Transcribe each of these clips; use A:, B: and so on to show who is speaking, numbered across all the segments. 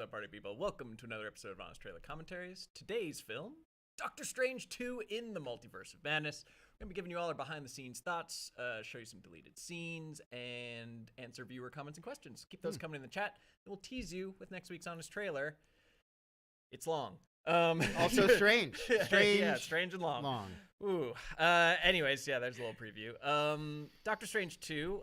A: up, party people? Welcome to another episode of Honest Trailer Commentaries. Today's film, Doctor Strange 2 in the Multiverse of Madness. We're going to be giving you all our behind-the-scenes thoughts, show you some deleted scenes, and answer viewer comments and questions. Keep those coming in the chat, and we'll tease you with next week's Honest Trailer. It's long.
B: Also strange. Strange.
A: Yeah, strange and long. Ooh. Anyways, yeah, there's a little preview. Doctor Strange 2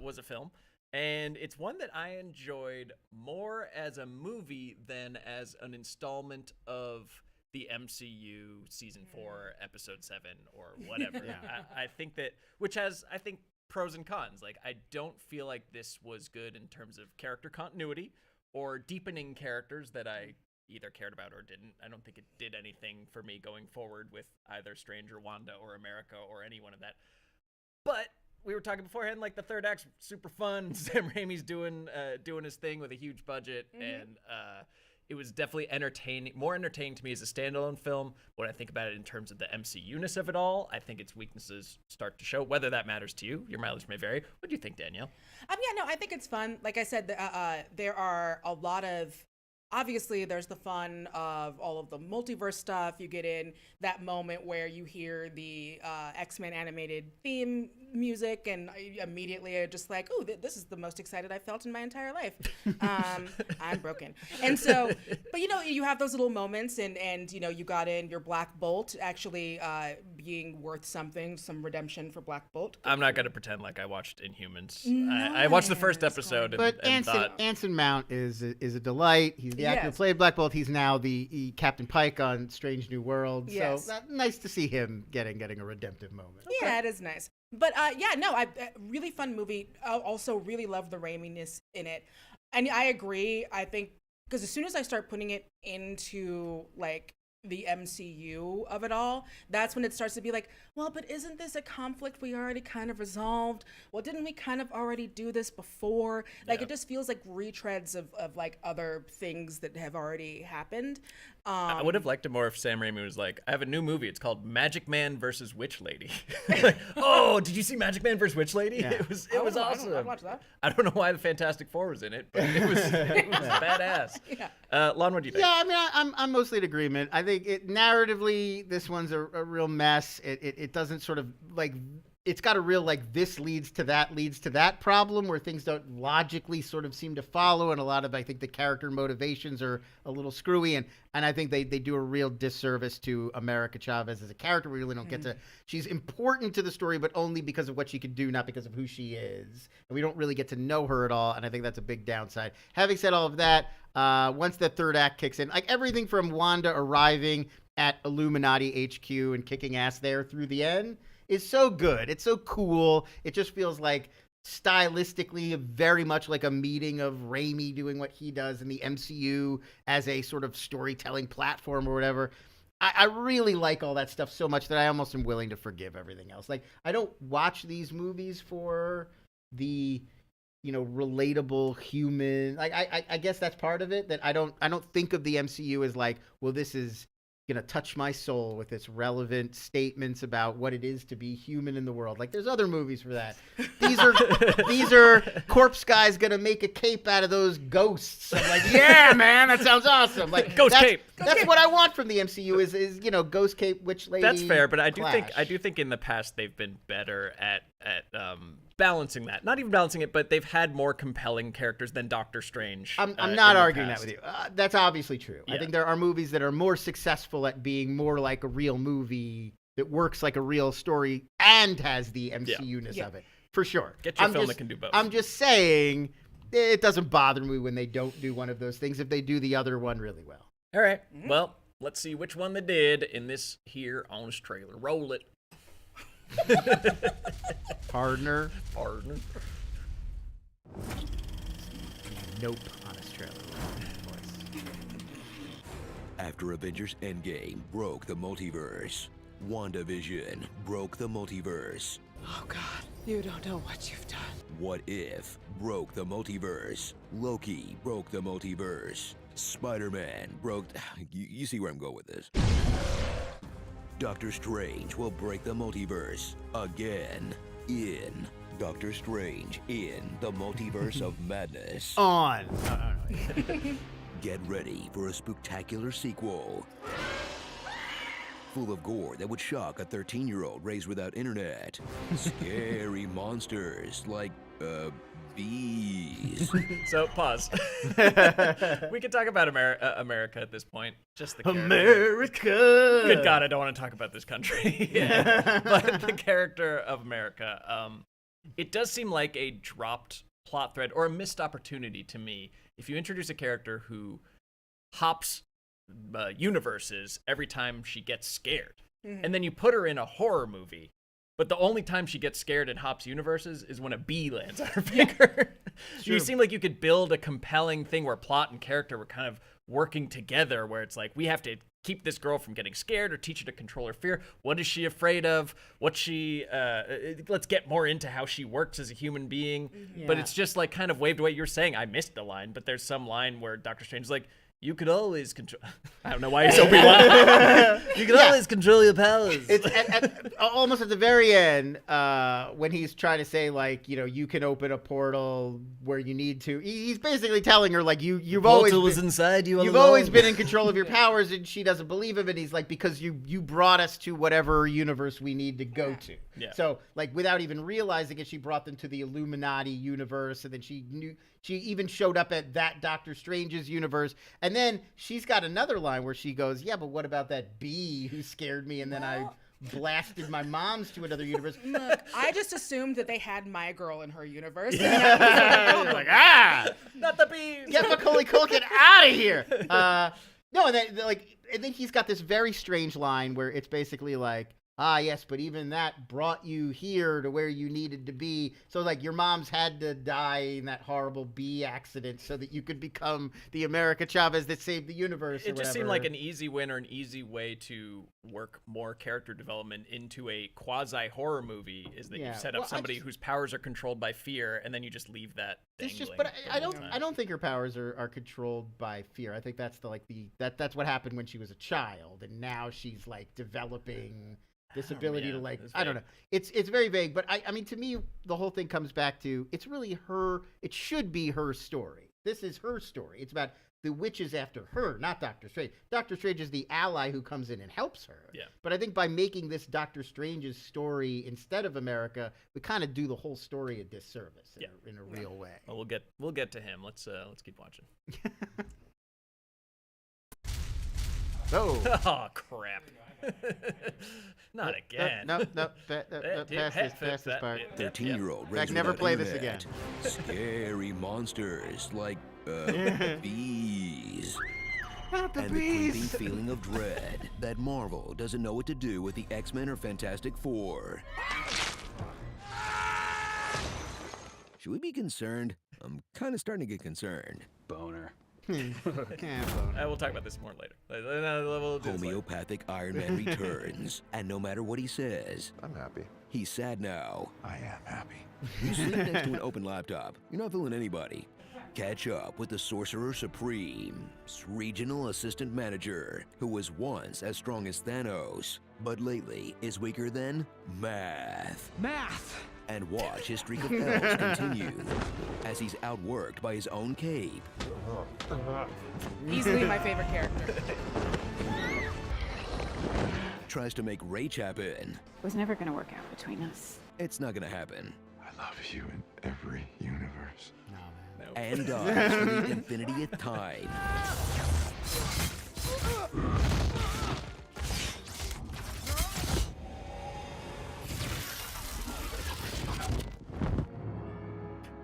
A: was a film. And it's one that I enjoyed more as a movie than as an installment of the MCU Season 4, Episode 7, or whatever. I think that, which has, I think, pros and cons. Like, I don't feel like this was good in terms of character continuity or deepening characters that I either cared about or didn't. I don't think it did anything for me going forward with either Strange or Wanda or America or any one of that. But we were talking beforehand, like the third act's super fun. Sam Raimi's doing his thing with a huge budget, and it was definitely more entertaining to me as a standalone film. When I think about it in terms of the MCU-ness of it all, I think its weaknesses start to show. Whether that matters to you, your mileage may vary. What do you think, Danielle?
C: I think it's fun. Like I said, there are a lot of. Obviously, there's the fun of all of the multiverse stuff. You get in that moment where you hear the X-Men animated theme music, and immediately you're just like, oh, this is the most excited I've felt in my entire life. I'm broken. And so, but you have those little moments, and you got in your Black Bolt actually being worth something, some redemption for Black Bolt.
A: I'm not going to pretend like I watched Inhumans. I watched the first episode and thought...
B: Anson Mount is a delight. He's the actor who played Black Bolt. He's now the Captain Pike on Strange New World.
C: Yes.
B: So nice to see him getting a redemptive moment.
C: Yeah, it is nice. But really fun movie. I also really love the Raimi-ness in it. And I agree. I think because as soon as I start putting it into like the MCU of it all, that's when it starts to be like, well, but isn't this a conflict we already kind of resolved? Well, didn't we kind of already do this before? Like, it just feels like retreads of like other things that have already happened.
A: I would have liked it more if Sam Raimi was like, I have a new movie. It's called Magic Man versus Witch Lady. Like, oh, did you see Magic Man versus Witch Lady? Yeah. It was awesome.
C: I'd watch that.
A: I don't know why the Fantastic Four was in it, but it was badass. Yeah. Lon, what do you think?
B: Yeah, I mean, I'm mostly in agreement. I think narratively, this one's a real mess. It doesn't sort of like. It's got a real like this leads to that problem where things don't logically sort of seem to follow, and a lot of I think the character motivations are a little screwy, and I think they do a real disservice to America Chavez as a character. We really don't get to. She's important to the story, but only because of what she can do, not because of who she is, and we don't really get to know her at all. And I think that's a big downside. Having said all of that, once the third act kicks in, like everything from Wanda arriving at Illuminati HQ and kicking ass there through the end is so good. It's so cool. It just feels like stylistically very much like a meeting of Raimi doing what he does in the MCU as a sort of storytelling platform or whatever. I really like all that stuff so much that I almost am willing to forgive everything else. Like, I don't watch these movies for the relatable human. Like, I guess that's part of it, that I don't think of the MCU as like, well, this is gonna touch my soul with its relevant statements about what it is to be human in the world. Like, there's other movies for that. These are corpse guys gonna make a cape out of those ghosts. I'm like, yeah, man, that sounds awesome. Like,
A: cape.
B: That's what I want from the MCU is ghost cape, witch lady.
A: That's fair, but I do
B: clash.
A: think in the past they've been better at balancing that. Not even balancing it, but they've had more compelling characters than Doctor Strange.
B: I'm not arguing that with you. That's obviously true. Yeah. I think there are movies that are more successful at being more like a real movie that works like a real story and has the MCU-ness of it. For sure.
A: Get your film that can do both.
B: I'm just saying it doesn't bother me when they don't do one of those things if they do the other one really well.
A: All right. Well, let's see which one they did in this here Honest Trailer. Roll it.
B: Partner.
D: Nope. Honest Trailer. After Avengers Endgame broke the multiverse, WandaVision broke the multiverse.
E: Oh God, you don't know what you've done.
D: What If broke the multiverse. Loki broke the multiverse. Spider-Man broke... You see where I'm going with this. Doctor Strange will break the multiverse again in Doctor Strange in the Multiverse of Madness.
B: On.
D: Get ready for a spectacular sequel. Full of gore that would shock a 13-year-old raised without internet. Scary monsters like, bees.
A: So, pause. We can talk about America at this point. Just the character.
B: America.
A: Good God, I don't want to talk about this country. But the character of America, it does seem like a dropped plot thread or a missed opportunity to me. If you introduce a character who hops universes every time she gets scared, and then you put her in a horror movie, but the only time she gets scared and hops universes is when a bee lands on her finger. You seem like you could build a compelling thing where plot and character were kind of working together, where it's like, we have to keep this girl from getting scared or teach her to control her fear. What is she afraid of? Let's get more into how she works as a human being. But it's just like kind of waved away. You're saying I missed the line, but there's some line where Doctor Strange is like, you could always control. I don't know why he's Obi-Wan. You can always control your powers.
B: It's almost at the very end when he's trying to say, like, you know, you can open a portal where you need to. He's basically telling her, like, you've always been,
A: was inside you.
B: You've always been in control of your powers, and she doesn't believe him. And he's like, because you brought us to whatever universe we need to go to.
A: Yeah.
B: So, like, without even realizing it, she brought them to the Illuminati universe, and then she even showed up at that Doctor Strange's universe. And then she's got another line where she goes, yeah, but what about that bee who scared me, and then I blasted my mom's to another universe?
C: Look, I just assumed that they had my girl in her universe.
B: Like,
A: not the bee.
B: Get Macaulay Culkin out of here. No, and then he's got this very strange line where it's basically like, yes, but even that brought you here to where you needed to be. So, like, your mom's had to die in that horrible bee accident so that you could become the America Chavez that saved the universe.
A: It just seemed like an easy win or an easy way to work more character development into a quasi-horror movie, is that you set up somebody whose powers are controlled by fear, and then you just leave that dangling.
B: But I don't think her powers are controlled by fear. I think that's that's what happened when she was a child, and now she's, like, developing this ability to, like, I don't know. It's very vague, but I mean, to me, the whole thing comes back to, it's really it should be her story. This is her story. It's about the witches after her, not Doctor Strange. Doctor Strange is the ally who comes in and helps her.
A: Yeah.
B: But I think by making this Doctor Strange's story instead of America, we kind of do the whole story a disservice in a real way.
A: Well, we'll get to him. Let's keep watching. Oh crap. Not again.
B: No. Pass this part.
D: 13-year-old.
B: Zach, never play this again.
D: Scary monsters like bees.
B: Not the
D: and
B: bees.
D: the creeping feeling of dread that Marvel doesn't know what to do with the X-Men or Fantastic Four. Should we be concerned? I'm kind of starting to get concerned.
F: Boner.
A: We'll talk about this more later. We'll do this later.
D: Homeopathic Iron Man returns, and no matter what he says,
G: I'm happy.
D: he's sad now.
G: I am happy.
D: You sleep next to an open laptop. You're not fooling anybody. Catch up with the Sorcerer Supreme's regional assistant manager, who was once as strong as Thanos, but lately is weaker than math. And watch his streak of L's continue as he's outworked by his own cape.
C: Easily my favorite character.
D: Tries to make Rach happen.
H: It was never going to work out between us.
D: It's not gonna happen.
G: I love you in every universe.
D: And dies for the infinitieth time.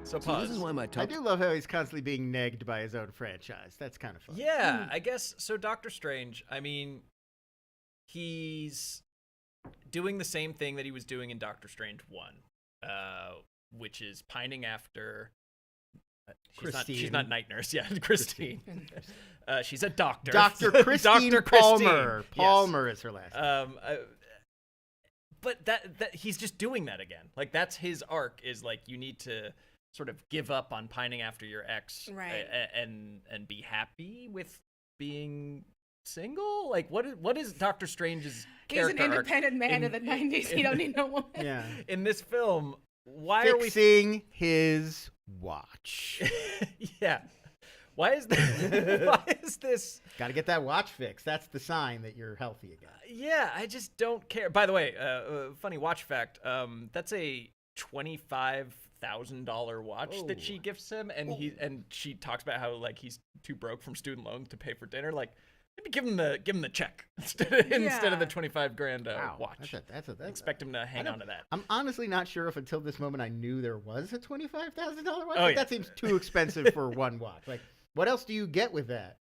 A: So
D: this is why my top.
B: I do love how he's constantly being negged by his own franchise. That's kind of fun.
A: Yeah, I guess so. Doctor Strange, I mean, he's doing the same thing that he was doing in Doctor Strange 1, which is pining after she's not night nurse. Yeah, Christine. She's a doctor.
B: Dr. Christine
A: Dr.
B: Palmer.
A: Christine.
B: Palmer is her last name.
A: But that he's just doing that again. Like, that's his arc, is like, you need to sort of give up on pining after your ex,
C: right?
A: And be happy with being single. Like, what is Doctor Strange's character?
C: He's an independent man in the 90s. He don't need no woman.
B: Yeah.
A: In this film, why
B: Fixing his watch.
A: Yeah. Why is this? Why is this?
B: Got to get that watch fixed. That's the sign that you're healthy again.
A: Yeah, I just don't care. By the way, funny watch fact. That's a $25,000 watch that she gifts him, and she talks about how like he's too broke from student loans to pay for dinner. Like, maybe give him the check instead of the $25,000 watch. That's expect him to hang on to that.
B: I'm honestly not sure if until this moment I knew there was a $25,000 watch.
A: Oh, yeah.
B: That seems too expensive for one watch. Like, what else do you get with that?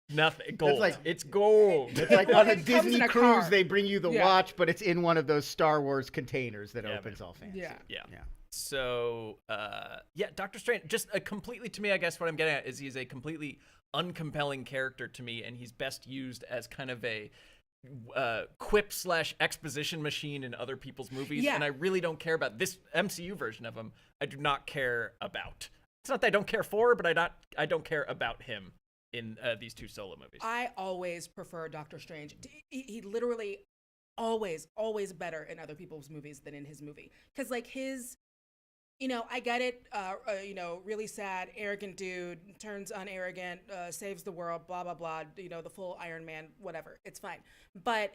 A: Nothing. Gold.
B: Like,
A: it's gold.
B: It's like on a
C: It comes
B: Disney
C: in a
B: cruise,
C: car.
B: they bring you the watch, but it's in one of those Star Wars containers that opens all fancy.
C: Yeah.
A: So, Doctor Strange, just completely, to me, I guess what I'm getting at is he's a completely uncompelling character to me, and he's best used as kind of a quip / exposition machine in other people's movies. And I really don't care about this MCU version of him. I do not care about. It's not that I don't care for, but I don't care about him in these two solo movies.
C: I always prefer Doctor Strange. He literally always better in other people's movies than in his movie. Because like his, I get it, really sad, arrogant dude, turns unarrogant, saves the world, blah, blah, blah, the full Iron Man, whatever. It's fine. But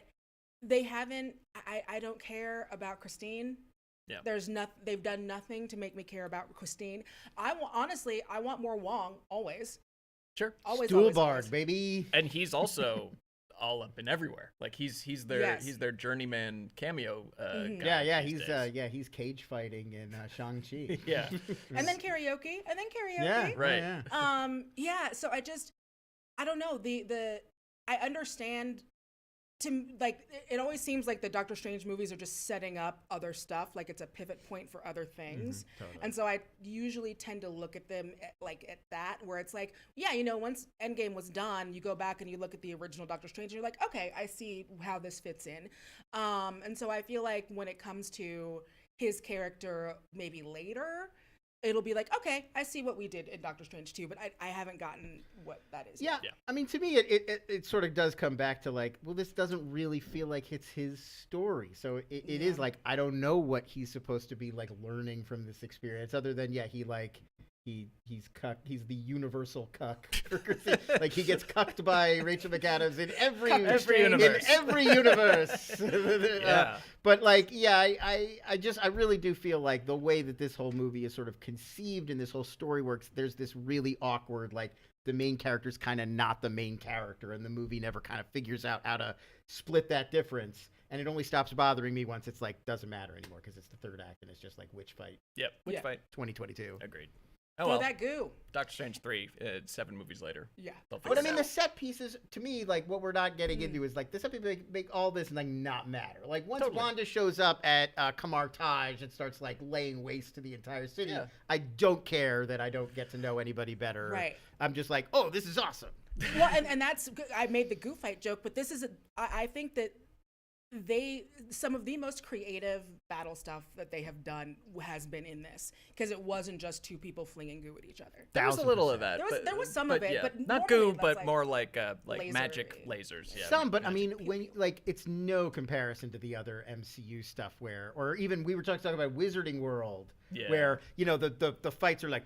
C: they haven't, I don't care about Christine. Yeah. They've done nothing to make me care about Christine. I want more Wong, always.
A: Sure.
B: Stuhlbarg, baby.
A: And he's also all up and everywhere. Like he's their journeyman cameo guy.
B: He's cage fighting in Shang-Chi.
A: Yeah.
C: and then karaoke.
B: Yeah,
A: right.
C: Yeah. So I don't know. I understand. It always seems like the Doctor Strange movies are just setting up other stuff, like it's a pivot point for other things.
B: Totally.
C: And so I usually tend to look at them at that, where it's like, once Endgame was done, you go back and you look at the original Doctor Strange and you're like, okay, I see how this fits in. And so I feel like when it comes to his character maybe later, it'll be like, okay, I see what we did in Doctor Strange 2, but I haven't gotten what that is yet.
A: Yeah.
B: I mean, to me, it sort of does come back to like, well, this doesn't really feel like it's his story. So it is like, I don't know what he's supposed to be like learning from this experience other than, he's the universal cuck. Like he gets cucked by Rachel McAdams in every universe. In every universe. But I really do feel like the way that this whole movie is sort of conceived and this whole story works, there's this really awkward, like the main character's kind of not the main character, and the movie never kind of figures out how to split that difference. And it only stops bothering me once it's like, doesn't matter anymore because it's the third act and it's just like, which fight?
A: Yep. Which fight?
B: 2022.
A: Agreed.
C: Oh, well. That goo.
A: Doctor Strange 3, 7 movies later.
C: Yeah.
B: But I mean, the set pieces, to me, like what we're not getting into is like the set pieces make all this like not matter. Like once Wanda shows up at Kamar Taj and starts like laying waste to the entire city, I don't care that I don't get to know anybody better.
C: Right.
B: I'm just like, oh, this is awesome.
C: Well, and that's, I made the goo fight joke, but this is, I think that some of the most creative battle stuff that they have done has been in this, because it wasn't just two people flinging goo at each other.
A: There was a little of that.
C: There was some of it, but
A: not goo, but more like magic lasers. Yeah,
B: some, but I mean, when like it's no comparison to the other MCU stuff or even we were talking about Wizarding World. Yeah. Where the fights are like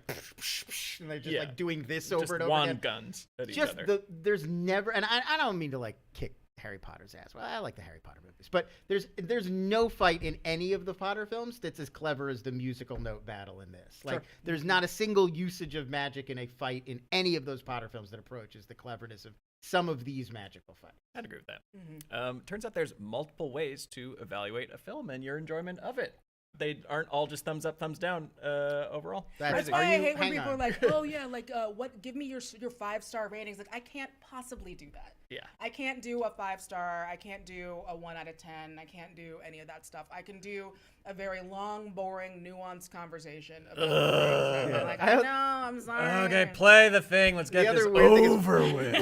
B: and they're just like doing this over and over again.
A: Wand guns at each other.
B: There's never, and I don't mean to like kick Harry Potter's ass. Well, I like the Harry Potter movies, but there's no fight in any of the Potter films that's as clever as the musical note battle in this. Like, there's not a single usage of magic in a fight in any of those Potter films that approaches the cleverness of some of these magical fights.
A: I'd agree with that. Mm-hmm. Turns out there's multiple ways to evaluate a film and your enjoyment of it. They aren't all just thumbs up, thumbs down overall.
C: That's why I hate when people are like, oh yeah, like what? Give me your 5-star ratings. Like I can't possibly do that.
A: Yeah.
C: I can't do a 5-star. I can't do a 1 out of 10. I can't do any of that stuff. I can do a very long, boring, nuanced conversation about things. I'm like, I know, I'm sorry.
A: Okay, play the thing. Let's get this over with.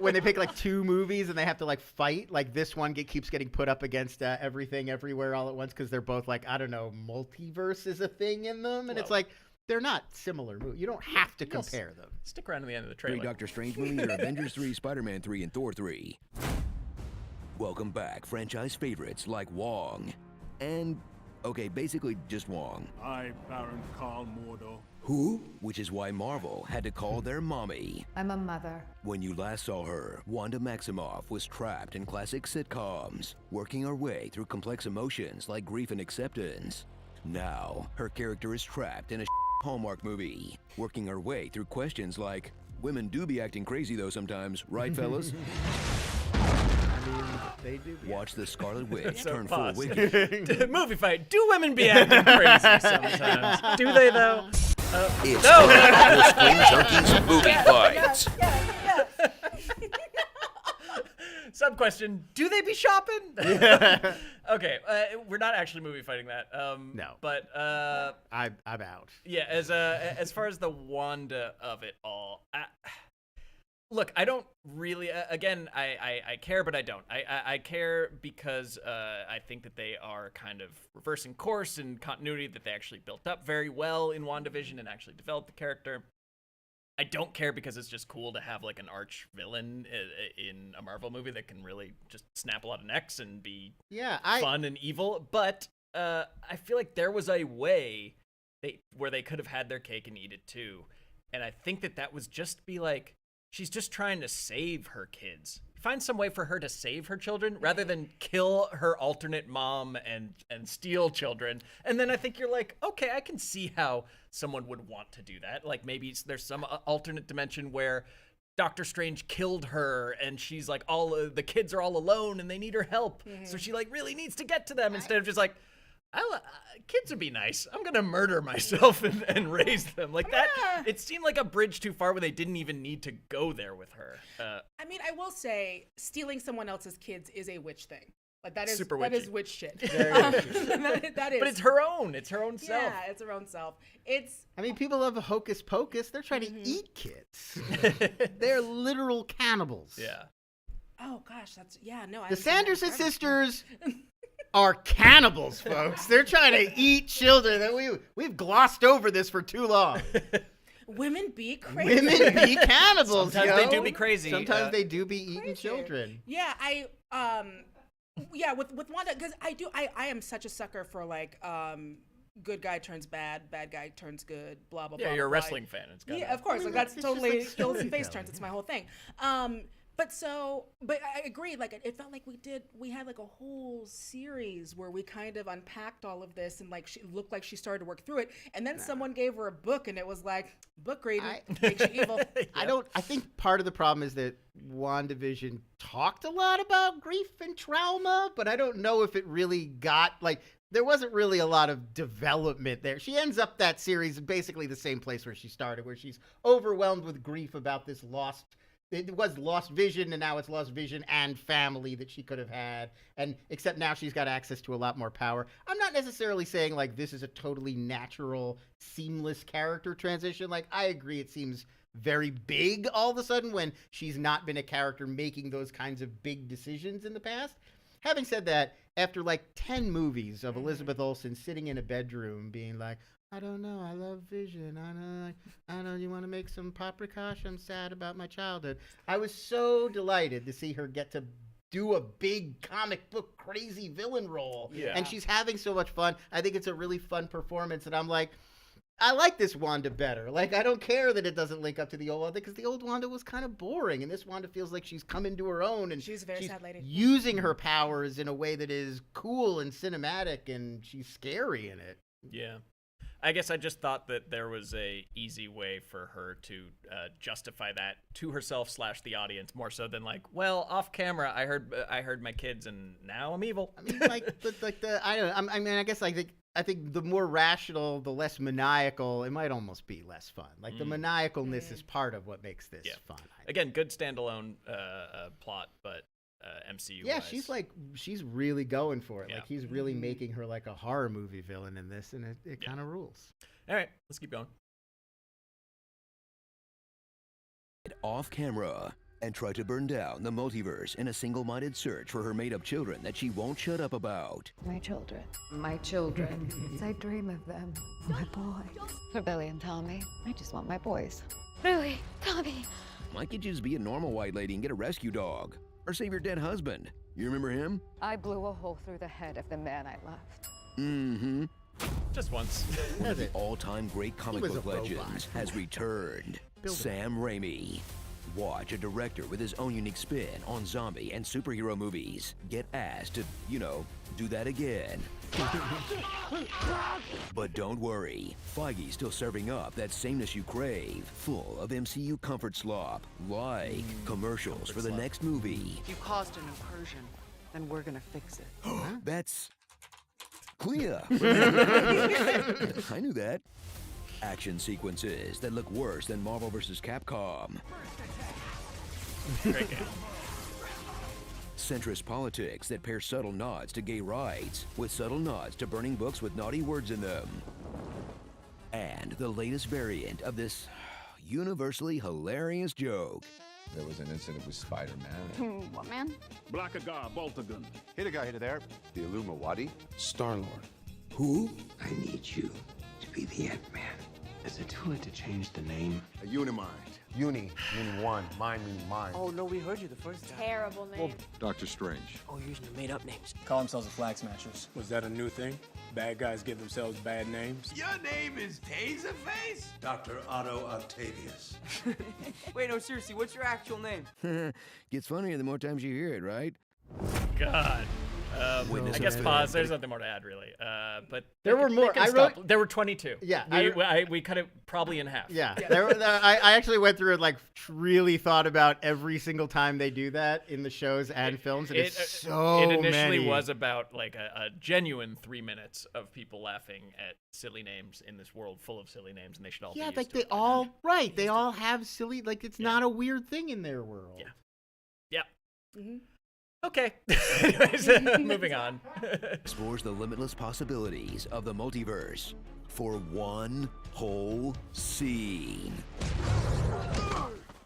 B: When they pick like two movies and they have to like fight, like this one keeps getting put up against Everything Everywhere All at Once because they're both like, I don't know, multiverse is a thing in them, and it's like they're not similar movies. You don't have to compare them.
A: Stick around to the end of the trailer.
D: 3 Doctor Strange movies are Avengers 3, Spider-Man 3, and Thor 3. Welcome back, franchise favorites like Wong. And, okay, basically just Wong.
F: I, Baron Karl Mordo,
D: Who? Which is why Marvel had to call their mommy.
E: I'm a mother.
D: When you last saw her, Wanda Maximoff was trapped in classic sitcoms, working her way through complex emotions like grief and acceptance. Now, her character is trapped in a Hallmark movie, working her way through questions like, women do be acting crazy though sometimes, right fellas?
B: They do.
D: Watch the Scarlet Witch
A: So
D: turn full
A: pause.
D: wicked.
A: Movie fight. Do women be acting crazy sometimes? Do they though?
D: It's
A: No.
D: the Screen Junkies movie fights.
A: Sub question: do they be shopping? Okay, we're not actually movie fighting that.
B: No.
A: But
B: I'm out.
A: yeah, as far as the Wanda of it all, look, I don't really. Again, I care, but I don't. I care because I think that they are kind of reversing course and continuity that they actually built up very well in WandaVision and actually developed the character. I don't care because it's just cool to have like an arch villain in a Marvel movie that can really just snap a lot of necks and be fun and evil. But I feel like there was a way where they could have had their cake and eat it too. And I think that was just be like, she's just trying to save her kids. Find some way for her to save her children rather than kill her alternate mom and steal children. And then I think you're like, okay, I can see how someone would want to do that. Like maybe there's some alternate dimension where Doctor Strange killed her and she's like, the kids are all alone and they need her help. So she like really needs to get to them instead of just like, kids would be nice. I'm gonna murder myself and raise them like that. It seemed like a bridge too far where they didn't even need to go there with her.
C: I mean, I will say, stealing someone else's kids is a witch thing. Like that is
A: Super
C: that
A: witchy.
C: is witch shit. that is.
A: But it's her own. It's her own self.
C: Yeah, it's her own self.
B: I mean, people love Hocus Pocus. They're trying to eat kids. They're literal cannibals.
A: Yeah.
C: Oh gosh,
B: The Sanderson sisters are cannibals, folks. They're trying to eat children. That we've glossed over this for too long.
C: Women be crazy.
B: Women be cannibals.
A: Sometimes they do be crazy.
B: Sometimes they do be eating
C: crazy.
B: children.
C: Yeah, with Wanda, because I am such a sucker for like good guy turns bad, bad guy turns good, blah blah blah.
A: Yeah, you're a
C: blah.
A: wrestling fan. It's
C: Yeah, of course. Like that's totally heels and face turns. It's my whole thing. But I agree. Like it felt like we had like a whole series where we kind of unpacked all of this and like she looked like she started to work through it. And then someone gave her a book and it was like, book reading makes you evil.
B: I think part of the problem is that WandaVision talked a lot about grief and trauma, but I don't know if it really got like, there wasn't really a lot of development there. She ends up that series basically the same place where she started, where she's overwhelmed with grief about this it was lost vision, and now it's lost vision and family that she could have had. And except now she's got access to a lot more power. I'm not necessarily saying like this is a totally natural, seamless character transition. Like I agree, it seems very big all of a sudden when she's not been a character making those kinds of big decisions in the past. Having said that, after like 10 movies of Elizabeth Olsen sitting in a bedroom being like, I don't know, I love Vision. I don't know, you want to make some paprikash? I'm sad about my childhood. I was so delighted to see her get to do a big comic book crazy villain role.
A: Yeah.
B: And she's having so much fun. I think it's a really fun performance. And I'm like, I like this Wanda better. Like, I don't care that it doesn't link up to the old Wanda because the old Wanda was kind of boring. And this Wanda feels like she's come into her own. And
C: she's a very sad lady.
B: Using her powers in a way that is cool and cinematic, and she's scary in it.
A: Yeah. I guess I just thought that there was a easy way for her to justify that to herself / the audience more so than like, well, off camera, I heard my kids and now I'm evil.
B: I mean, I guess I think the more rational, the less maniacal, it might almost be less fun. Like the maniacalness is part of what makes this fun.
A: Again, good standalone plot, but MCU.
B: Yeah, she's really going for it.
A: Yeah.
B: Like he's really making her like a horror movie villain in this, and it kind of rules.
A: All right, let's keep going.
D: Off camera and try to burn down the multiverse in a single-minded search for her made-up children that she won't shut up about.
H: My children.
E: My children.
H: I dream of them. My boys. For Billy and Tommy. I just want my boys. Billy, Tommy.
D: Why can't you just be a normal white lady and get a rescue dog? Or save your dead husband? You remember him?
H: I blew a hole through the head of the man I loved.
D: Mm-hmm.
A: Just once.
D: One of
B: That's
D: the
B: it.
D: all-time great comic
B: was
D: book
B: a robot.
D: legends has returned.
B: Build it.
D: Sam Raimi. Watch a director with his own unique spin on zombie and superhero movies get asked to, do that again. But don't worry, Feige's still serving up that sameness you crave, full of MCU comfort slop, like commercials for the next movie.
E: You caused an incursion, and we're gonna fix it.
D: That's Clea. I knew that. Action sequences that look worse than Marvel vs. Capcom.
A: Great game.
D: Centrist politics that pair subtle nods to gay rights with subtle nods to burning books with naughty words in them. And the latest variant of this universally hilarious joke.
G: There was an incident with Spider-Man.
H: What man?
F: Blackagar, Boltagun.
G: Hit a guy, hit a there. The Illuminati.
F: Star-Lord.
I: Who? I need you to be the Ant-Man. Is it too late to change the name?
G: A Unimind.
J: Uni, meaning one. Mind, meaning mind.
E: Oh, no, we heard you the first time.
H: Terrible name.
G: Doctor Strange.
E: Oh, you're using the made-up names.
F: Call themselves the Flag Smashers. Was that a new thing? Bad guys give themselves bad names?
I: Your name is Taserface? Dr. Otto Octavius.
E: Wait, no, seriously, what's your actual name?
D: Gets funnier the more times you hear it, right?
A: God.
D: Witness
A: I guess
D: of
A: pause.
D: film.
A: There's nothing more to add, really. But
B: There were more. I wrote.
A: There were 22.
B: Yeah,
A: we cut it probably in half.
B: Yeah, I actually went through it, like really thought about every single time they do that in the shows and films, and it's so
A: It initially
B: many.
A: was about like a genuine 3 minutes of people laughing at silly names in this world full of silly names, and they should all
B: Yeah,
A: be
B: like
A: used to
B: they
A: it by
B: all
A: now.
B: right. They all have silly. Like it's
A: Yeah.
B: not a weird thing in their world.
A: Yeah. Yeah.
C: Mhm.
A: Okay. Anyways, moving on.
D: Explores the limitless possibilities of the multiverse for one whole scene.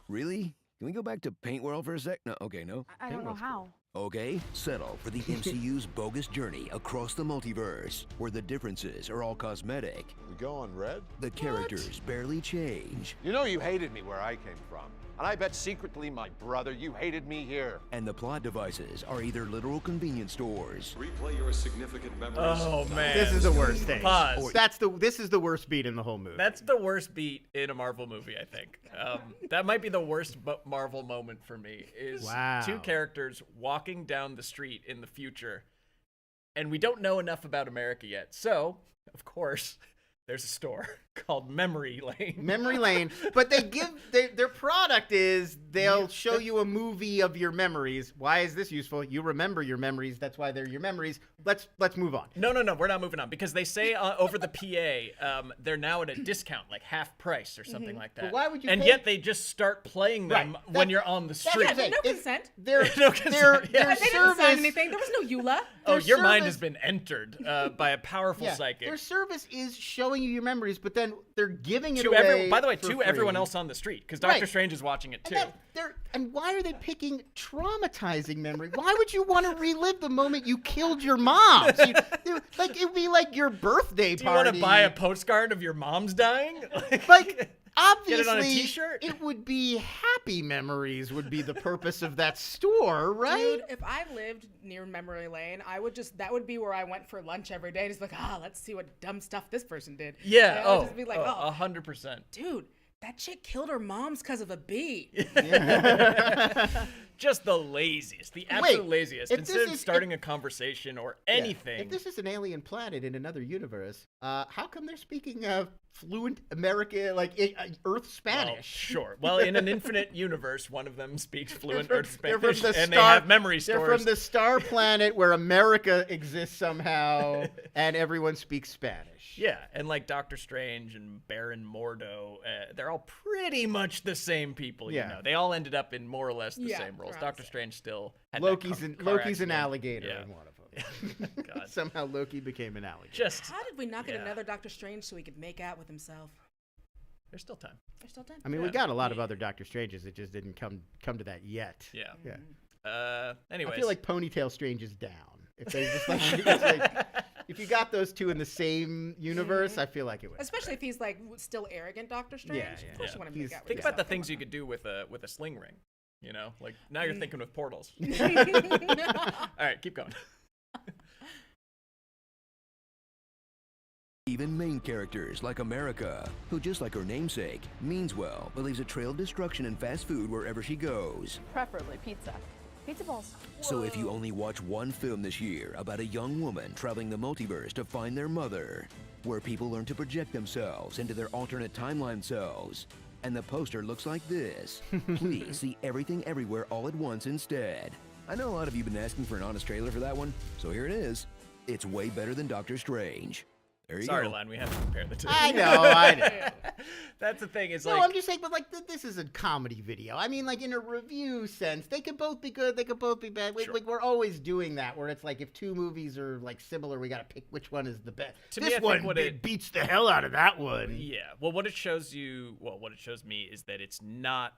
D: Really? Can we go back to Paint World for a sec? No, okay, no.
H: I don't know how.
D: Okay, settle for the MCU's bogus journey across the multiverse, where the differences are all cosmetic.
G: We go on red?
D: The characters barely change,
J: You know you hated me where I came from. And I bet secretly, my brother, you hated me here.
D: and the plot devices are either literal convenience stores
G: Replay your significant memories.
A: Oh man.
B: This is the worst thing.
A: Pause.
B: This is the worst beat in the whole movie.
A: That's the worst beat in a Marvel movie, I think. That might be the worst Marvel moment for me, is
B: Wow.
A: two characters walking down the street in the future, and we don't know enough about America yet. So, of course, there's a store called Memory Lane.
B: Memory Lane, but they give their product is they'll show you a movie of your memories. Why is this useful? You remember your memories. That's why they're your memories. Let's move on.
A: No, we're not moving on, because they say over the PA they're now at a discount, like half price or something like that.
B: But why would you
A: And
B: pay-
A: yet they just start playing them
B: Right.
A: when you're on the street.
B: That's the thing.
C: No
B: It's-
C: consent.
B: Their
A: No consent, yeah.
B: their
C: They didn't sign
B: service.
C: anything. There was no EULA.
A: Oh,
B: Their
A: your mind
B: service-
A: has been entered by a powerful
B: Yeah,
A: psychic.
B: their service is showing you your memories, but then they're giving it
A: To
B: away.
A: by the way,
B: for
A: to everyone
B: free.
A: else on the street, because Doctor
B: Right.
A: Strange is watching it too.
B: And why are they picking traumatizing memory? Why would you want to relive the moment you killed your mom? Like it would be like your birthday
A: Do you
B: party.
A: want to buy a postcard of your mom's dying?
B: Like obviously,
A: Get it on a t-shirt?
B: It would be happy memories. Would be the purpose of that store, right?
C: Dude, if I lived near Memory Lane, that would be where I went for lunch every day. Just like, let's see what dumb stuff this person did.
A: Yeah.
C: And I would just be like,
A: 100%.
C: dude, that chick killed her mom's because of a bee.
A: Just the laziest, the absolute laziest.
B: if
A: Instead
B: this
A: of
B: is-
A: starting a conversation or anything.
B: If this is an alien planet in another universe, how come they're speaking fluent American, like Earth
A: Well,
B: Spanish?
A: sure. Well, in an infinite universe, one of them speaks fluent Earth
B: They're from
A: Spanish,
B: the
A: and they
B: star-
A: have memory
B: They're
A: stores.
B: from the star planet where America exists somehow, and everyone speaks Spanish.
A: Yeah, and like Doctor Strange and Baron Mordo, they're all pretty much the same people.
B: Yeah.
A: You know, they all ended up in more or less the
C: Yeah,
A: same roles.
C: they're all
A: Doctor
C: the same.
A: Strange still had
B: Loki's
A: that
B: an
A: car accident.
B: alligator
A: Yeah.
B: in one of them.
A: God.
B: Somehow Loki became an alligator.
A: Just
C: How did we not get
A: Yeah.
C: another Doctor Strange so he could make out with himself?
A: there's still time.
C: There's still time.
B: I mean, we
A: Yeah.
B: got a lot of other Doctor Stranges. It just didn't come to that yet.
A: Yeah.
B: Yeah.
A: Anyways,
B: I feel like Ponytail Strange is down. If they just it's like, if you got those two in the same universe, I feel like it would.
C: Especially if he's like still arrogant, Doctor Strange.
B: Yeah,
C: Of course
B: yeah.
C: you want to
B: He's-
C: make out with
A: think
C: yourself.
A: about the things you could do with a sling ring. You know, like now you're thinking with portals.
C: Come on.
A: All right, keep going.
D: Even main characters like America, who just like her namesake, means well, but leaves a trail of destruction and fast food wherever she goes.
K: Preferably pizza. Pizza balls.
D: So if you only watch one film this year about a young woman traveling the multiverse to find their mother, where people learn to project themselves into their alternate timeline selves, and the poster looks like this, please see Everything Everywhere All at Once instead. I know a lot of you have been asking for an honest trailer for that one, so here it is. It's way better than Doctor Strange. There you
A: Sorry,
D: go.
A: Len, we have to compare the two.
B: I know.
A: That's the thing. Is
B: No,
A: like
B: I'm just saying, but like this is a comedy video. I mean, like in a review sense, they could both be good, they could both be bad.
A: Sure.
B: Like we're always doing that, where it's like if two movies are like similar, we got to pick which one is the best.
A: To
B: this
A: me, I
B: one
A: think what it
B: beats the hell out of that one.
A: Yeah. Well, what it shows me is that it's not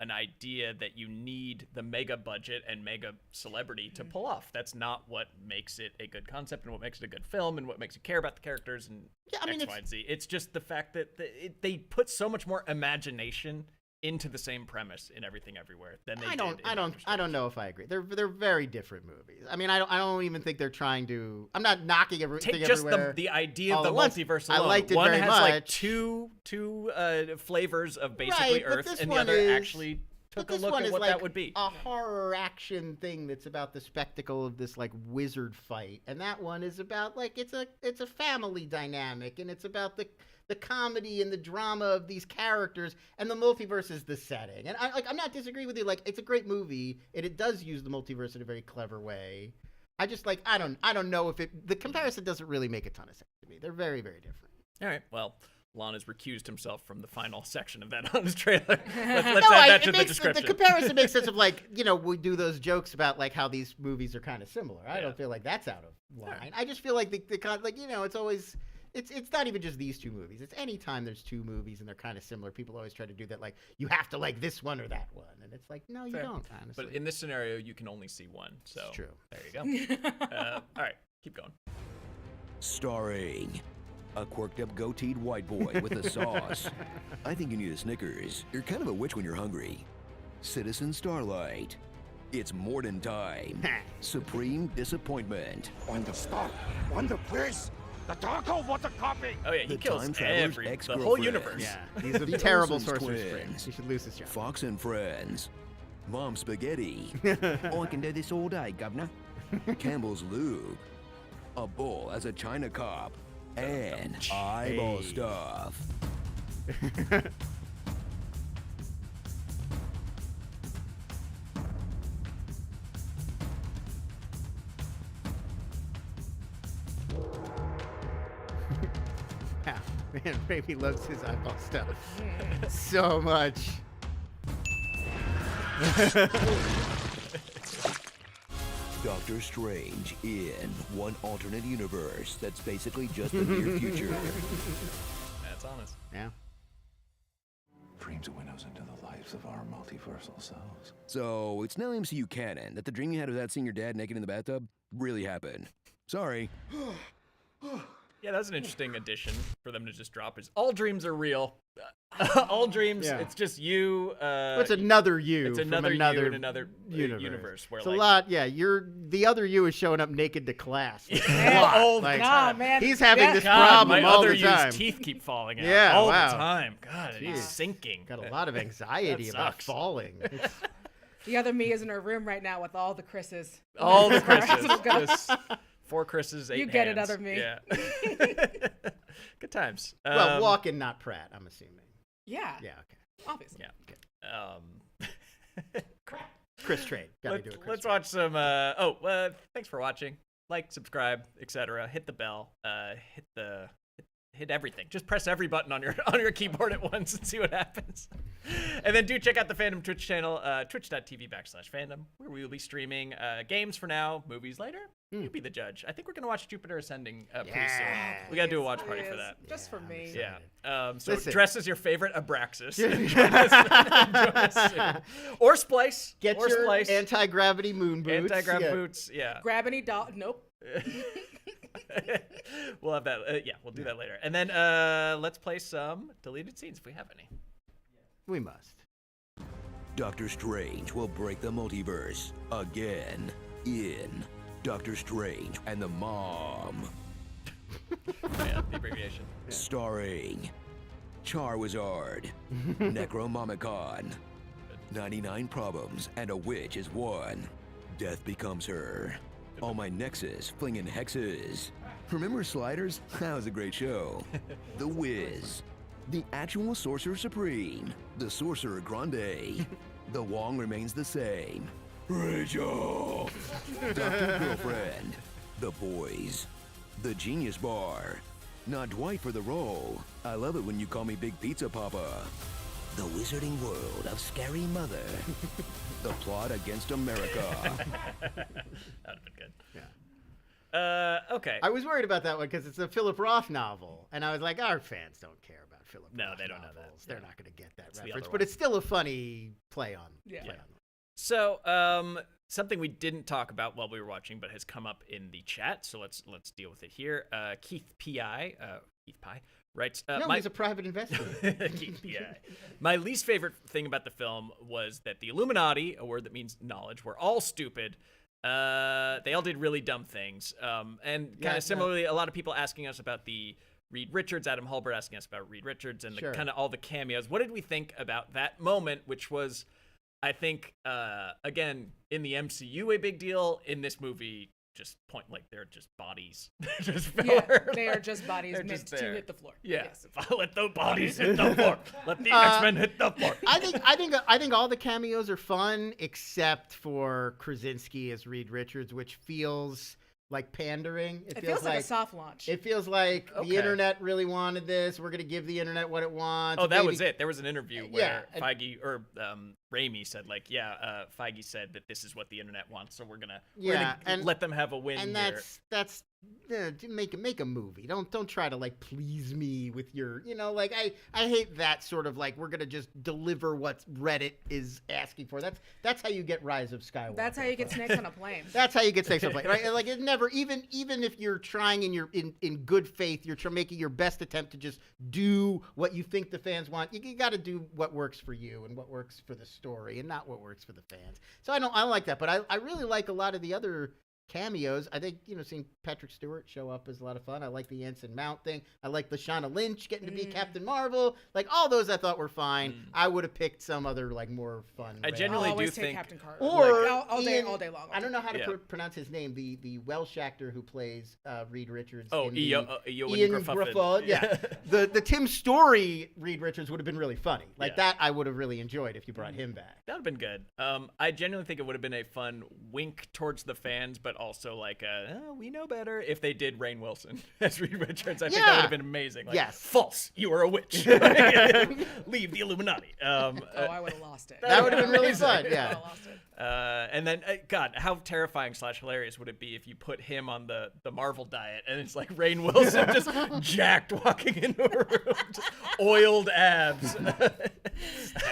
A: an idea that you need the mega budget and mega celebrity to pull off. That's not what makes it a good concept and what makes it a good film and what makes you care about the characters and X, Y, and Z. It's just the fact that they put so much more imagination into the same premise in Everything Everywhere than they did.
B: I don't know if I agree. They're very different movies. I mean, I don't even think they're trying to. I'm not knocking Everything
A: Take just
B: Everywhere.
A: the idea of the
B: once.
A: multiverse
B: I
A: alone.
B: liked it
A: one
B: very
A: has
B: much.
A: like two flavors of basically
B: Right, but
A: Earth,
B: this
A: and the
B: one
A: other
B: is-
A: actually
B: But
A: took a
B: this
A: look
B: one
A: at
B: is
A: what
B: like
A: that would be.
B: a horror action thing that's about the spectacle of this like wizard fight, and that one is about like it's a family dynamic, and it's about the comedy and the drama of these characters, and the multiverse is the setting. And I'm not disagreeing with you. Like it's a great movie, and it does use the multiverse in a very clever way. I just like I don't know if the comparison doesn't really make a ton of sense to me. They're very, very different.
A: All right, well. Lon has recused himself from the final section of that on his trailer. Let's
B: No,
A: add that to the
B: the
A: description.
B: comparison makes sense of like, we do those jokes about like how these movies are kind of similar. I
A: Yeah.
B: don't feel like that's out of line. I just feel like it's always it's not even just these two movies. It's any time there's two movies and they're kind of similar. People always try to do that like you have to like this one or that one, and it's like no, you
A: Fair.
B: don't. Honestly,
A: But in this scenario, you can only see one. So
B: It's true.
A: There you go. All right, keep going.
D: Starring a quirked-up goateed white boy with a sauce. I think you need a Snickers. You're kind of a witch when you're hungry. Citizen Starlight. It's Morden time. Supreme Disappointment.
J: Wanda, stop. Wanda, please. The taco wants a copy.
A: Oh yeah, he
D: The
A: kills
D: Time Traveler's
A: the whole
D: ex-girlfriend.
A: universe.
B: yeah, he's a
D: The
B: terrible
D: Olsen's
B: sorcerer's
D: twins.
B: prince. He should lose his job.
D: Fox and Friends. Mom Spaghetti. I can do this all day, governor. Campbell's Lube. A bull as a China cop. And eyeball stuff.
B: Yeah, man, Raimi loves his eyeball stuff so much.
D: Doctor Strange in one alternate universe that's basically just the near future.
A: That's honest.
B: Yeah.
I: Dreams are windows into the lives of our multiversal selves.
D: So it's now MCU canon that the dream you had of that seeing your dad naked in the bathtub really happened. Sorry.
A: Yeah, that was an interesting addition for them to just drop. Is all dreams are real. All dreams.
B: Yeah.
A: It's just you.
B: It's another you.
A: It's
B: from
A: another
B: another
A: you in another universe where
B: it's
A: like
B: a lot. Yeah, the other you is showing up naked to class. Like, a
A: Yeah.
B: lot.
A: All the
B: Like,
A: time.
C: man.
B: He's having
C: Yeah.
B: this
A: God,
B: problem
A: my
B: all
A: other
B: the time.
A: you's teeth keep falling out.
B: Yeah,
A: all
B: wow.
A: the time. God, and he's
B: Jeez.
A: sinking.
B: Got a lot of anxiety
A: That
B: about
A: sucks.
B: falling. It's-
C: The other me is in her room right now with all the Chris's.
A: All the
C: As far as
A: Chris's.
C: it goes.
A: Just 4 Chris's, 8
C: You get it,
A: hands.
C: other me.
A: Yeah. Good times.
B: well, Walken, not Pratt. I'm assuming.
C: Yeah,
B: Yeah. Okay.
C: obviously.
A: Yeah.
B: Chris Trade. Gotta do it.
A: Let's watch some. Thanks for watching. Like, subscribe, etc. Hit the bell. Hit everything. Just press every button on your keyboard at once and see what happens. And then do check out the Fandom Twitch channel, twitch.tv/Fandom, where we will be streaming games for now, movies later. You be the judge. I think we're gonna watch Jupiter Ascending pretty soon. We gotta do a watch party for that.
C: Just for me.
A: Yeah. So
B: Listen.
A: dress as your favorite Abraxas. And join us soon. Or Splice.
B: Get
A: or
B: your
A: Splice.
B: anti-gravity moon boots.
A: Anti-grav
B: Yeah.
A: boots. Yeah.
C: Grab any doll. Nope.
A: We'll have that. We'll do that later. And then let's play some deleted scenes if we have any.
B: We must.
D: Doctor Strange will break the multiverse again in Doctor Strange and the Mom.
A: Yeah, the abbreviation.
D: Starring Charwizard, Necromomicon, 99 Problems and a Witch is One. Death Becomes Her. All My Nexus Flingin' Hexes. Remember Sliders? That was a great show. The Wiz. The Actual Sorcerer Supreme. The Sorcerer Grande. The Wong Remains the Same. Rachel. Dr. Girlfriend. The Boys. The Genius Bar. Not Dwight for the role. I love it when you call me Big Pizza Papa. The Wizarding World of Scary Mother. The Plot Against America.
A: That'd have been good. Yeah. Okay.
B: I was worried about that one because it's a Philip Roth novel, and I was like, our fans don't care about Philip Roth.
A: No, they don't know that.
B: They're not going to get that
A: It's the
B: reference,
A: other
B: but
A: one.
B: it's still a funny play on.
C: Yeah.
B: Play on.
A: So, something we didn't talk about while we were watching, but has come up in the chat. So let's deal with it here. Keith Pye writes.
B: No, he's a private investigator.
A: Keith Pye. My least favorite thing about the film was that the Illuminati, a word that means knowledge, were all stupid. They all did really dumb things. And kind of similarly, a lot of people asking us about the Reed Richards, Adam Hulbert asking us about Reed Richards, and
B: Sure.
A: kind of all the cameos. What did we think about that moment, which was, I think, again, in the MCU, a big deal. In this movie, just they're just bodies. Just
C: Yeah,
A: filler.
C: they are just bodies
A: They're
C: meant
A: just
C: to
A: there.
C: hit the floor.
A: Yeah,
C: Yes.
A: let the bodies hit the floor. Let the X-Men hit the floor.
B: I think all the cameos are fun except for Krasinski as Reed Richards, which feels like pandering.
C: It feels like a soft launch.
B: It feels like
A: Okay.
B: the internet really wanted this. We're going to give the internet what it wants.
A: Oh, that
B: Maybe-
A: was it. There was an interview where
B: Yeah,
A: Feige or Raimi said, Feige said that this is what the internet wants, so we're gonna
B: and
A: let them have a win
B: And
A: here.
B: that's make a movie. Don't try to please me with your I hate that sort of we're gonna just deliver what Reddit is asking for. That's how you get Rise of Skywalker.
C: That's how you get snakes on a plane.
B: That's how you get snakes on a plane, right? Like it never even if you're trying in good faith, you're making your best attempt to just do what you think the fans want. You got to do what works for you and what works for the story, and not what works for the fans. So I don't like that, but I really like a lot of the other cameos. I think seeing Patrick Stewart show up is a lot of fun. I like the Anson Mount thing. I like Lashana Lynch getting to be Captain Marvel. All those I thought were fine. I would have picked some other more fun.
A: I genuinely do
C: take
A: think
C: Captain Carter.
B: Or
C: all day long.
B: I don't know how to
A: Yeah.
B: pronounce his name. The Welsh actor who plays Reed Richards.
A: Oh,
B: in
A: Ian
B: Ian Gruffudd. Yeah, the Tim Story Reed Richards would have been really funny. That I would have really enjoyed if you brought him back.
A: That would have been good. I genuinely think it would have been a fun wink towards the fans, but also we know better if they did Rainn Wilson as Reed Richards. I think that would have been amazing.
B: Yes.
A: False. You are a witch. Leave the Illuminati.
C: I would have lost it.
B: That would have been really fun.
C: I would
B: Yeah.
C: have lost it.
A: And then, God, how terrifying / hilarious would it be if you put him on the Marvel diet and it's like Rainn Wilson just jacked walking into a room, just oiled abs.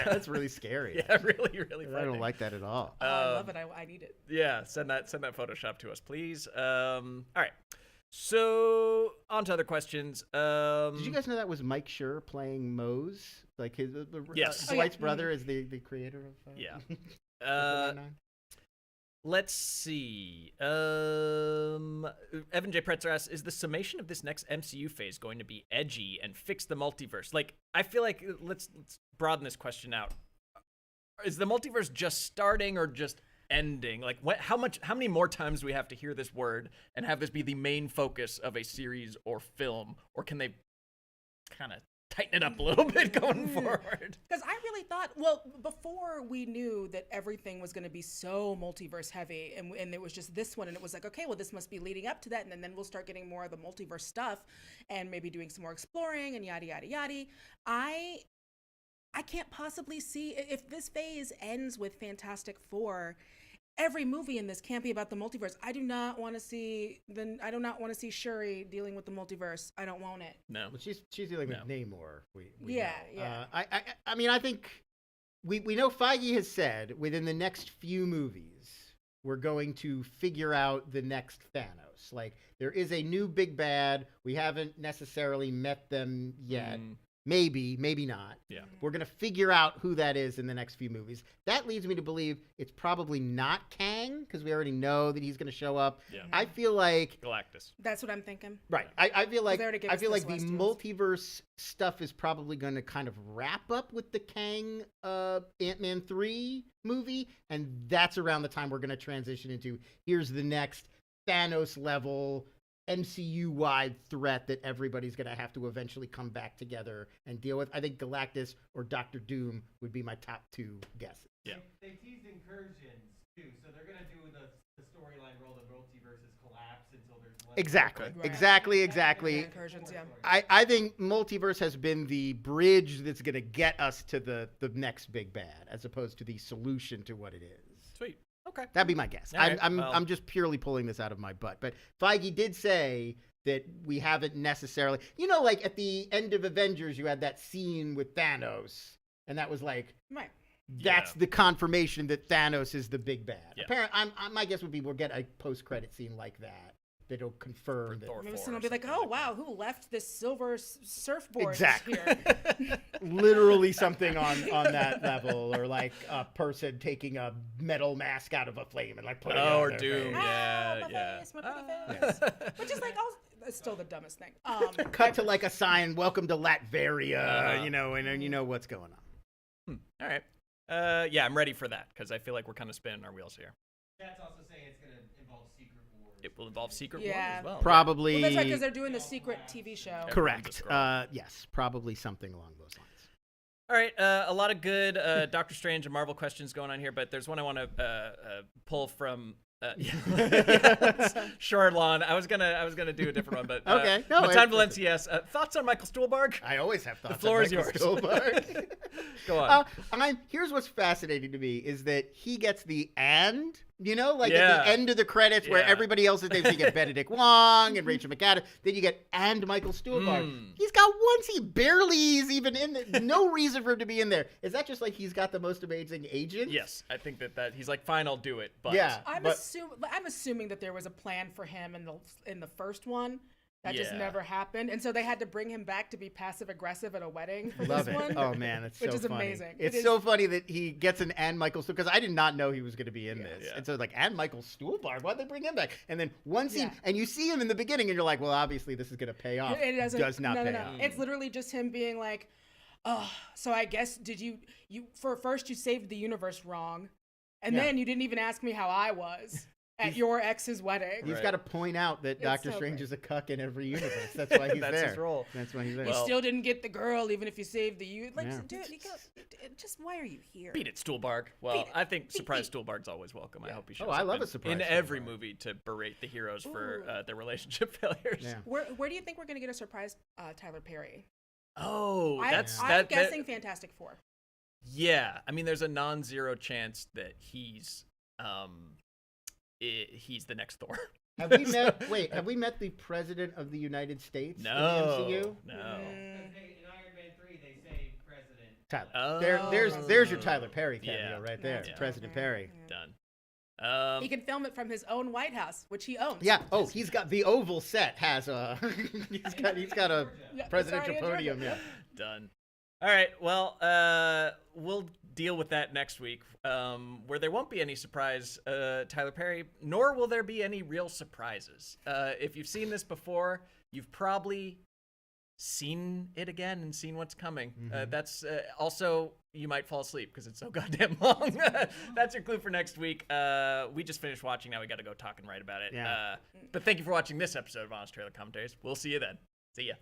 B: That's really scary.
A: Yeah, really, really funny.
B: I don't like that at all.
C: I love it. I need it.
A: Yeah, send that Photoshop to us, please. All right. So on to other questions.
B: Did you guys know that was Mike Schur playing Mose? His
A: Yes.
B: Dwight's brother is the creator of.
A: Yeah.
B: Brooklyn Nine-Nine?
A: Let's see. Evan J. Pretzer asks, is the summation of this next MCU phase going to be edgy and fix the multiverse? I feel like let's broaden this question out. Is the multiverse just starting or just ending? How many more times do we have to hear this word and have this be the main focus of a series or film? Or can they kind of tighten it up a little bit going forward?
C: Because I really thought, before we knew that everything was going to be so multiverse heavy, and it was just this one, and it was okay, this must be leading up to that, and then we'll start getting more of the multiverse stuff, and maybe doing some more exploring, and yada, yada, yada. I can't possibly see, if this phase ends with Fantastic Four, every movie in this can't be about the multiverse. I do not want to see Shuri dealing with the multiverse. I don't want it.
A: No.
B: Well, she's dealing with Namor. We
C: Yeah,
B: know.
C: yeah.
B: I think we know Feige has said within the next few movies we're going to figure out the next Thanos. There is a new big bad. We haven't necessarily met them yet. Maybe, maybe not.
A: Yeah.
B: We're going to figure out who that is in the next few movies. That leads me to believe it's probably not Kang, because we already know that he's going to show up.
A: Yeah.
B: I feel like...
A: Galactus.
C: That's what I'm thinking.
B: Right. I feel like
C: They already gave
B: I
C: us
B: feel
C: the
B: like the
C: Celestials.
B: multiverse stuff is probably going to kind of wrap up with the Kang Ant-Man 3 movie, and that's around the time we're going to transition into here's the next Thanos level MCU-wide threat that everybody's going to have to eventually come back together and deal with. I think Galactus or Doctor Doom would be my top 2 guesses.
A: Yeah.
L: They teased incursions too, so they're gonna do the storyline where all the multiverses collapse until there's one.
B: Exactly.
C: Right.
B: Exactly.
C: Incursions, yeah.
B: I think multiverse has been the bridge that's going to get us to the next big bad, as opposed to the solution to what it is.
A: Sweet. Okay.
B: That'd be my guess.
A: All right,
B: I'm just purely pulling this out of my butt. But Feige did say that we haven't necessarily, like at the end of Avengers, you had that scene with Thanos, and that was like,
C: Right.
B: that's the confirmation that Thanos is the big bad.
A: Yeah.
B: Apparently, my guess would be we'll get a post-credit scene like that that'll confirm that.
A: Thor
C: Maybe
A: 4
C: someone
A: or
C: will be like,
A: something
C: oh, wow, who left this silver surfboard
B: Exactly.
C: here?
B: Literally something on that level, or like a person taking a metal mask out of a flame and like putting it on
A: or
B: their
A: Doom.
B: face.
C: Ah,
A: Yeah.
C: face, my pretty face. Which is like, it's still the dumbest thing.
B: Cut to like a sign, welcome to Latveria,
A: Uh-huh.
B: and you know what's going on.
A: All right. Yeah, I'm ready for that because I feel like we're kind of spinning our wheels here.
L: Chat's also saying it's gonna involve Secret Wars.
A: It will involve Secret
C: Yeah.
A: Wars as well.
B: Probably.
C: Well, that's right, because they're doing the secret TV show.
B: Correct.
A: Skrull.
B: Yes, probably something along those lines.
A: All right, a lot of good Doctor Strange and Marvel questions going on here, but there's one I want to pull from. Sure, Lon. I was gonna do a different one, but
B: Okay. No,
A: Matan Valencias. Thoughts on Michael Stuhlbarg?
B: I always have thoughts.
A: The floor
B: on
A: is
B: Michael
A: yours.
B: Stuhlbarg.
A: Go on.
B: Here's what's fascinating to me is that he gets the and, at
A: Yeah.
B: the end of the credits where
A: Yeah.
B: everybody else's names, you get Benedict Wong and Rachel McAdams, then you get and Michael Stuhlbarg. He's got one scene, barely is even in there. No reason for him to be in there. Is that just like he's got the most amazing agent?
A: Yes, I think that he's like, fine, I'll do it. But
B: Yeah.
C: I'm assuming that there was a plan for him in the first one. That just
A: Yeah.
C: never happened, and so they had to bring him back to be passive aggressive at a wedding for
B: Love
C: this
B: it.
C: one.
B: Oh man, it's
C: which
B: so
C: is
B: funny.
C: amazing.
B: It's so funny that he gets an and Michael Stuhlbarg, because I did not know he was going to be in this.
A: Yeah.
B: And so like, and Michael Stuhlbarg, why'd they bring him back? And then one scene,
C: Yeah.
B: and you see him in the beginning, and you're like, well, obviously this is going to pay off.
C: It doesn't.
B: Does not
C: no,
B: pay
C: no, no.
B: off.
C: It's literally just him being like, "Oh, so I guess did you for first you saved the universe wrong, and
B: Yeah.
C: then you didn't even ask me how I was at your ex's wedding."
B: He's got to point out that
C: It's
B: Doctor
C: so
B: Strange
C: great.
B: is a cuck in every universe. That's why he's
A: That's
B: there.
A: his role.
B: That's why he's there.
C: You still didn't get the girl, even if you saved the you. Like,
B: Yeah.
C: dude, just why are you here?
A: Beat it, Stuhlbarg. Well,
C: Beat it.
A: I think surprise Stuhlbarg's always welcome. I hope he shows
B: I
A: up
B: love
A: in,
B: a surprise
A: in every
B: Stuhlbarg.
A: movie to berate the heroes for
C: Ooh.
A: their relationship failures.
B: Yeah.
C: Where do you think we're gonna get a surprise Tyler Perry?
A: Oh,
C: I'm
A: that
C: guessing Fantastic Four.
A: Yeah, I mean, there's a non-zero chance that he's the next Thor.
B: Have we met? Wait, have we met the President of the United States
A: No,
B: in the MCU?
A: no.
L: In Iron Man 3, they say President.
B: Tyler.
A: Oh.
B: There's your Tyler Perry cameo
A: Yeah.
B: right there.
A: Yeah.
B: President Perry.
A: Done.
C: He can film it from his own White House, which he owns.
B: Yeah. Oh, he's got the Oval set has a he's got a
C: Yeah, it's
B: presidential
C: already in
B: podium.
C: Georgia.
B: Yeah.
A: Done. All right. Well, we'll deal with that next week, where there won't be any surprise Tyler Perry, nor will there be any real surprises. If you've seen this before, you've probably seen it again and seen what's coming. That's also, you might fall asleep because it's so goddamn long. That's your clue for next week. We just finished watching. Now we got to go talk and write about it.
B: Yeah.
A: But thank you for watching this episode of Honest Trailer Commentaries. We'll see you then. See ya.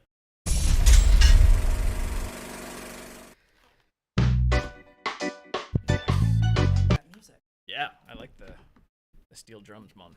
C: That music.
A: Yeah, I like the steel drums, man.